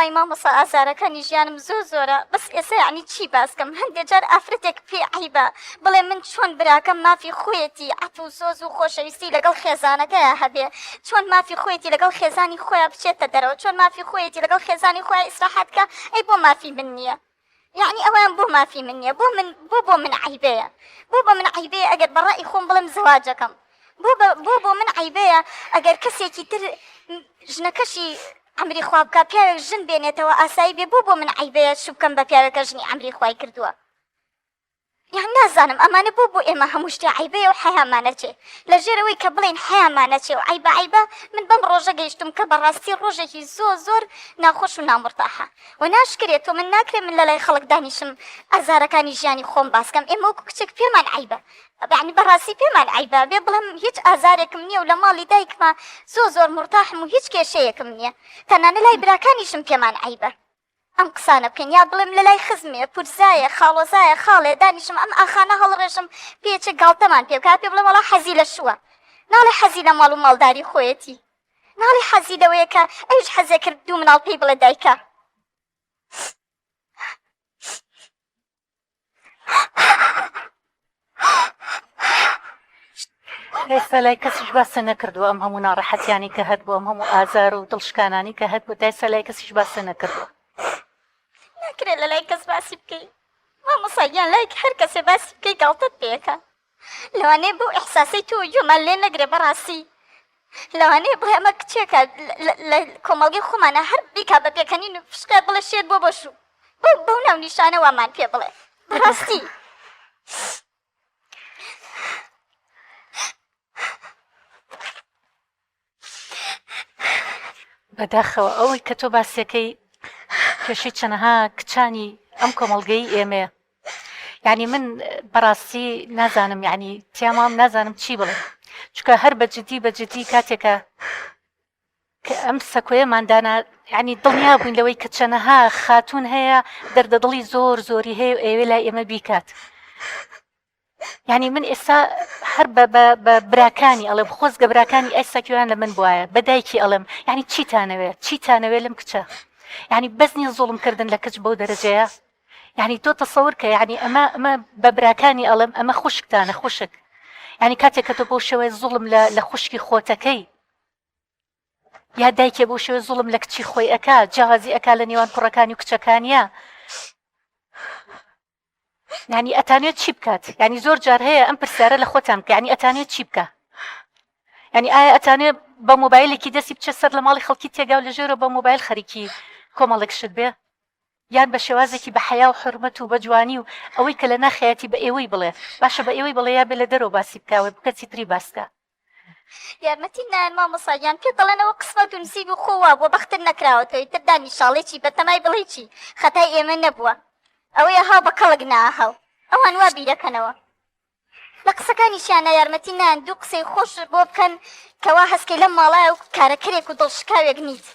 والله مامۆستا ئازارەکانی ژیانم زۆرە بەس ئێستا یعنی چی باسکەم هەندێک جار ئافرەتێک پێ عیبە بڵێ من چۆن براکەم مافی خۆیەتی عەتو و سۆز و خۆشەویستی لەگەڵ خێزانەکەیە هەبێ چۆن مافی خۆیەتی لەگەڵ خێزانی خۆیان بچێتە دەرەوە چۆن مافی خۆیەتی لەگەڵ خێزانی خۆیان ئیسراحەتکە ئەی بۆ مافی من نییە يعني ئەوان بۆ مافی من نییە بۆ من عیبەیە بۆ من عیبەیە ئەگەر بەڕای خۆم بڵێم زەواجەکەم بۆ من عیبەیە ئەگەر کەسێکی تر ژنەکەشی عمری خوا بکە پیاوێک ژن بێنێتەوە ئاسایی بێ بۆ من عیبەیە شو بکەم بە پیاوێکە ژنی عمری خوای کردووە یان نازانم ئەمانە بۆ ئێمە هەموو شتێ عیبەیە و حەیامانەچێ لە ژێرەوەی کە بڵێن حەیامانەچێ و عیبە من بەم ڕۆژە گەیشتم کە بەڕاستی ڕۆژێکی زۆر ناخۆش و نامرتاحە و ناشکرێت و من ناکرێت من لەلای خەڵک دانیشم ئازارەکانی ژیانی خۆم باسکەم ئێمە وەکو کچێک پێمان عیبە یعنی بەڕاستی پێمان عیبە بێ بڵێم هیچ ئازارێکم نییە و لە ماڵی دایکمە زۆر مرتاحم و هیچ کێشەیەکم نییە تەنانە لای براکانیشم پێمان عیبە ئەم قسانە بکەن یا بڵێم لە لای خزمێ پورزایە خاڵۆزایە خاڵێ دانیشم ئەم ئاخانە هەڵڕێژم پێچە گاڵتەمان پێ بکات پێ بڵێم وەڵا حەزی لە شووە ناڵێ حەزی لە ماڵ و ماڵداری خۆیەتی ناڵێ حەزی لەوەیە کە ئەویش حەزێ کرد دوو مناڵ پێی بڵێ دایکە ئێستا لای کەسیش باسە نەکردووە ئەم هەموو ناڕەحەتیانی کە هەت بوو ئەم هەموو ئازار و دڵشکانانی کە هەت بوو تا ئێستا لای کەسیش باسە نەکردووە ناکرێت لە لای کەس باسی بکەی مامۆساییان لای هەر کەسێ باسی بکەی گاڵتەت پێەکە لەوانەیە بۆ ئیحساسی تۆ گوێمان لێ نەگرێ بەڕاستی لەوانەیە بڵێ ئەمە کچێکە لە کۆمەڵگەی خۆمانە هەر بیکا بە پێکەنین و فشکە بڵێ شێت بۆ بەشوو بەو ناو نیشانە وامان پێ بڵێ بەڕاستی بەداخەوە ئەوەی کە تۆ باسیەکەی کێشەی چەنەها کچانی ئەم کۆمەڵگەی ئێمەیە یعنی من بەڕاستی نازانم یعنی تیامام نازانم چی بڵێ چکە هەر بەجددی کاتێکە کە ئەم سەکۆیەماندانا یعنی دڵنیا بووین لەوەی کە چەنەها خاتون هەیە دەردەدڵی زۆری هەیە و ئێوێ لای ئێمە بیکات یعنی من ئێستا هەر بە براکانی ئەڵێم خۆزگە براکانی ئەساکیویان لە من بواە بەدایکی ئەڵم یعنی چیتانەوێت لەم کچە یعنی بەزنی زوڵمکردن لە کچ بەو دەرەجەیە یعنی تۆ تەسەور کە یعنی ئەمە بە براکانی ئەڵم ئەمە خوشکتانە خوشک یعنی کاتێک کە تۆ بۆ شێوەیە زوڵم لە خوشکی خۆتەکەی یا دایکێ بۆ شێوەیە زوڵم لە کچی خۆی ئەکا جیاوازی ئەکا لە نێوان کوڕەکانی و کچەکانیە یعنی ئەتانوێت چی بکات یعنی زۆر جار هەیە ئەم پرسیارە لە خۆتان بکە یعنی ئەتانوێت چی بکە یعنی ئایا ئەتانوێت بە مۆبایلێکی دەستی بچە سەر لە ماڵی خەڵکی تێگا و لەژێرە بە مۆبایل خەریکی کۆمەڵێک شت بێ یان بە شێوازێکی بە حیا و حرمەت و بە جوانی و ئەوەی کە لە ناخەیەتی بە ئێوەی بڵێ باشە بە ئێوەی بڵێ یا بێ لە دەرەوە باسی بکاوێ بکەچی تری باسکە یارمەتی نان مامۆساییان پێ دەڵێنەوە قسمەت و نسیب و خۆوە بۆ بەختر نەکراوەتەوەی تر دانیشاڵێکی بەتەمای بڵێ چی خەتای ئێمە نەبووە ئەوەیە هاو بە کەڵک ناهاو ئەوان وا بیرەکەنەوە لە قسەکانیشیانە یارمەتی نان دوو قسەی خۆش بۆ بکەن کەوا هەستکەی لەم ماڵایە و کارەکرێک و دڵشکاوێک نیت